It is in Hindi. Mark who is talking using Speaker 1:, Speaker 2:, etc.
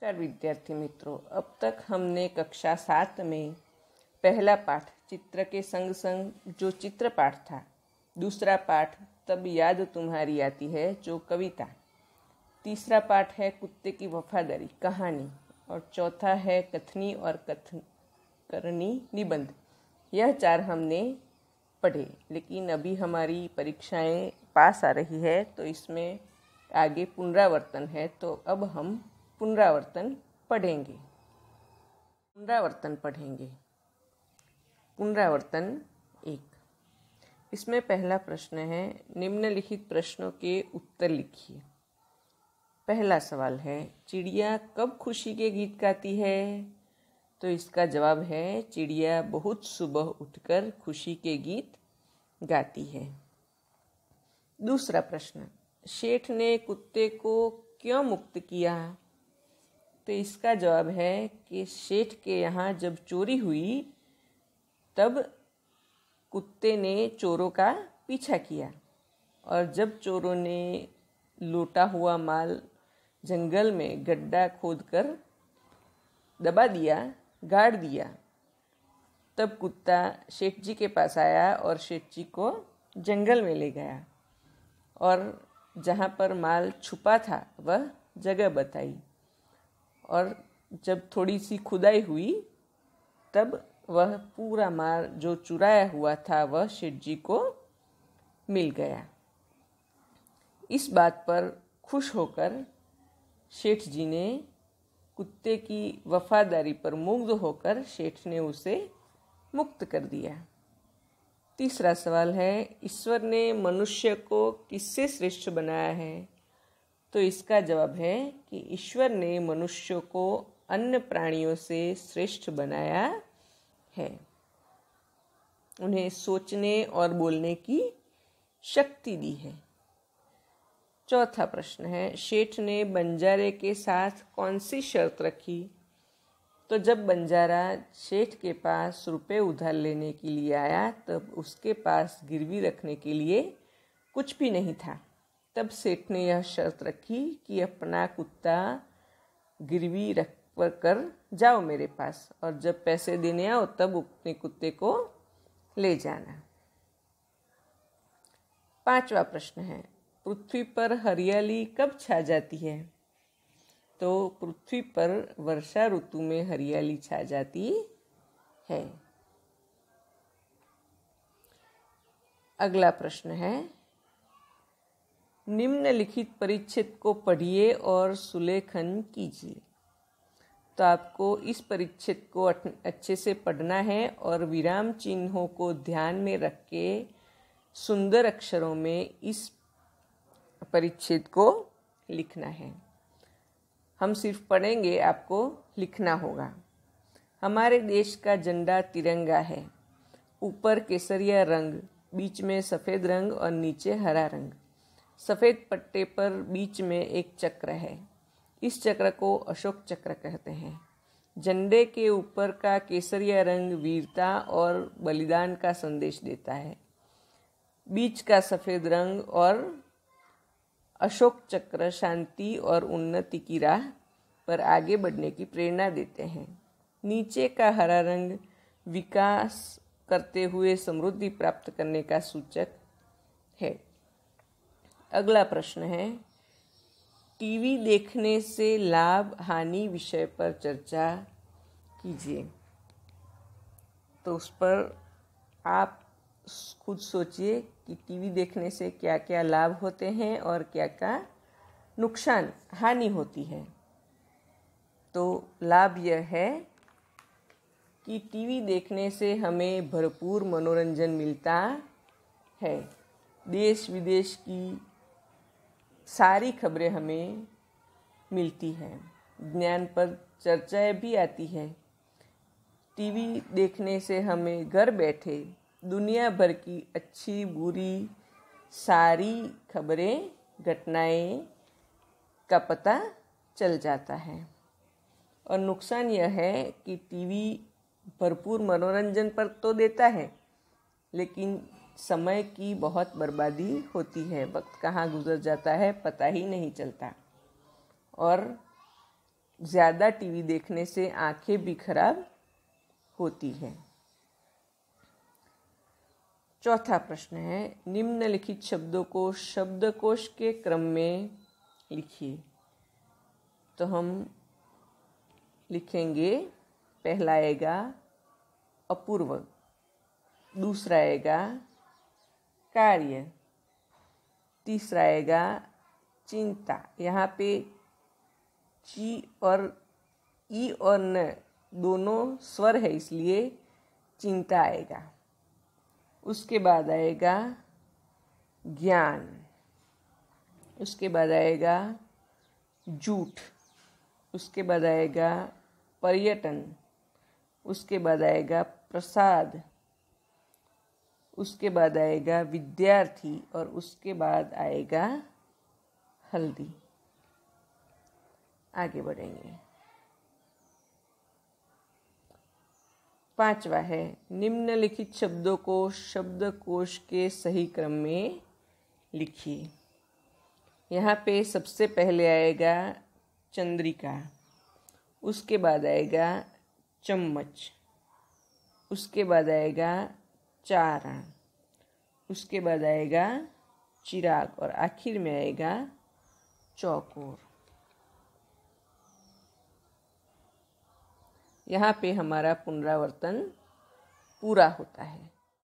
Speaker 1: नमस्कार विद्यार्थी मित्रों, अब तक हमने कक्षा 7 में पहला पाठ चित्र के संग संग जो चित्र पाठ था, दूसरा पाठ तब याद तुम्हारी आती है जो कविता, तीसरा पाठ है कुत्ते की वफादारी कहानी और चौथा है कथनी और करनी निबंध। यह 4 हमने पढ़े, लेकिन अभी हमारी परीक्षाएं पास आ रही है तो इसमें आगे पुनरावर्तन है, तो अब हम पुनरावर्तन पढ़ेंगे। पुनरावर्तन 1। इसमें पहला प्रश्न है, निम्नलिखित प्रश्नों के उत्तर लिखिए। पहला सवाल है, चिड़िया कब खुशी के गीत गाती है? तो इसका जवाब है, चिड़िया बहुत सुबह उठकर खुशी के गीत गाती है। दूसरा प्रश्न, शेठ ने कुत्ते को क्यों मुक्त किया? तो इसका जवाब है कि शेठ के यहाँ जब चोरी हुई तब कुत्ते ने चोरों का पीछा किया और जब चोरों ने लूटा हुआ माल जंगल में गड्ढा खोदकर दबा दिया, गाड़ दिया, तब कुत्ता शेठ जी के पास आया और शेठ जी को जंगल में ले गया और जहाँ पर माल छुपा था वह जगह बताई और जब थोड़ी सी खुदाई हुई तब वह पूरा माल जो चुराया हुआ था वह शेठ जी को मिल गया। इस बात पर खुश होकर शेठ जी ने कुत्ते की वफादारी पर मुग्ध होकर शेठ ने उसे मुक्त कर दिया। तीसरा सवाल है, ईश्वर ने मनुष्य को किससे श्रेष्ठ बनाया है? तो इसका जवाब है कि ईश्वर ने मनुष्य को अन्य प्राणियों से श्रेष्ठ बनाया है। उन्हें सोचने और बोलने की शक्ति दी है। चौथा प्रश्न है, शेठ ने बंजारे के साथ कौन सी शर्त रखी? तो जब बंजारा शेठ के पास रुपए उधार लेने के लिए आया तब उसके पास गिरवी रखने के लिए कुछ भी नहीं था। तब सेठ ने यह शर्त रखी कि अपना कुत्ता गिरवी रख कर जाओ मेरे पास और जब पैसे देने आओ तब अपने कुत्ते को ले जाना। पांचवा प्रश्न है, पृथ्वी पर हरियाली कब छा जाती है? तो पृथ्वी पर वर्षा ऋतु में हरियाली छा जाती है। अगला प्रश्न है, निम्नलिखित परिच्छेद को पढ़िए और सुलेखन कीजिए। तो आपको इस परिच्छेद को अच्छे से पढ़ना है और विराम चिन्हों को ध्यान में रख के सुंदर अक्षरों में इस परिच्छेद को लिखना है। हम सिर्फ पढ़ेंगे, आपको लिखना होगा। हमारे देश का झंडा तिरंगा है। ऊपर केसरिया रंग, बीच में सफ़ेद रंग और नीचे हरा रंग। सफ़ेद पट्टे पर बीच में एक चक्र है। इस चक्र को अशोक चक्र कहते हैं। झंडे के ऊपर का केसरिया रंग वीरता और बलिदान का संदेश देता है। बीच का सफ़ेद रंग और अशोक चक्र शांति और उन्नति की राह पर आगे बढ़ने की प्रेरणा देते हैं। नीचे का हरा रंग विकास करते हुए समृद्धि प्राप्त करने का सूचक है। अगला प्रश्न है, टीवी देखने से लाभ हानि विषय पर चर्चा कीजिए। तो उस पर आप खुद सोचिए कि टीवी देखने से क्या क्या लाभ होते हैं और क्या क्या नुकसान हानि होती है। तो लाभ यह है कि टीवी देखने से हमें भरपूर मनोरंजन मिलता है। देश विदेश की सारी खबरें हमें मिलती हैं। ज्ञान पर चर्चाएं भी आती है। टीवी देखने से हमें घर बैठे दुनिया भर की अच्छी बुरी सारी खबरें घटनाएं का पता चल जाता है। और नुकसान यह है कि टीवी भरपूर मनोरंजन पर तो देता है, लेकिन समय की बहुत बर्बादी होती है। वक्त कहाँ गुजर जाता है पता ही नहीं चलता। और ज़्यादा टीवी देखने से आंखें भी खराब होती हैं। चौथा प्रश्न है, निम्नलिखित शब्दों को शब्दकोश के क्रम में लिखिए। तो हम लिखेंगे, पहला आएगा अपूर्व, दूसरा आएगा कार्य, तीसरा आएगा चिंता। यहाँ पे ची और ई और न दोनों स्वर है, इसलिए चिंता आएगा। उसके बाद आएगा ज्ञान, उसके बाद आएगा झूठ, उसके बाद आएगा पर्यटन, उसके बाद आएगा प्रसाद, उसके बाद आएगा विद्यार्थी और उसके बाद आएगा हल्दी। आगे बढ़ेंगे। पांचवा है, निम्नलिखित शब्दों को शब्दकोश के सही क्रम में लिखिए। यहाँ पे सबसे पहले आएगा चंद्रिका, उसके बाद आएगा चम्मच, उसके बाद आएगा चारण, उसके बाद आएगा चिराग और आखिर में आएगा चौकोर। यहाँ पे हमारा पुनरावर्तन पूरा होता है।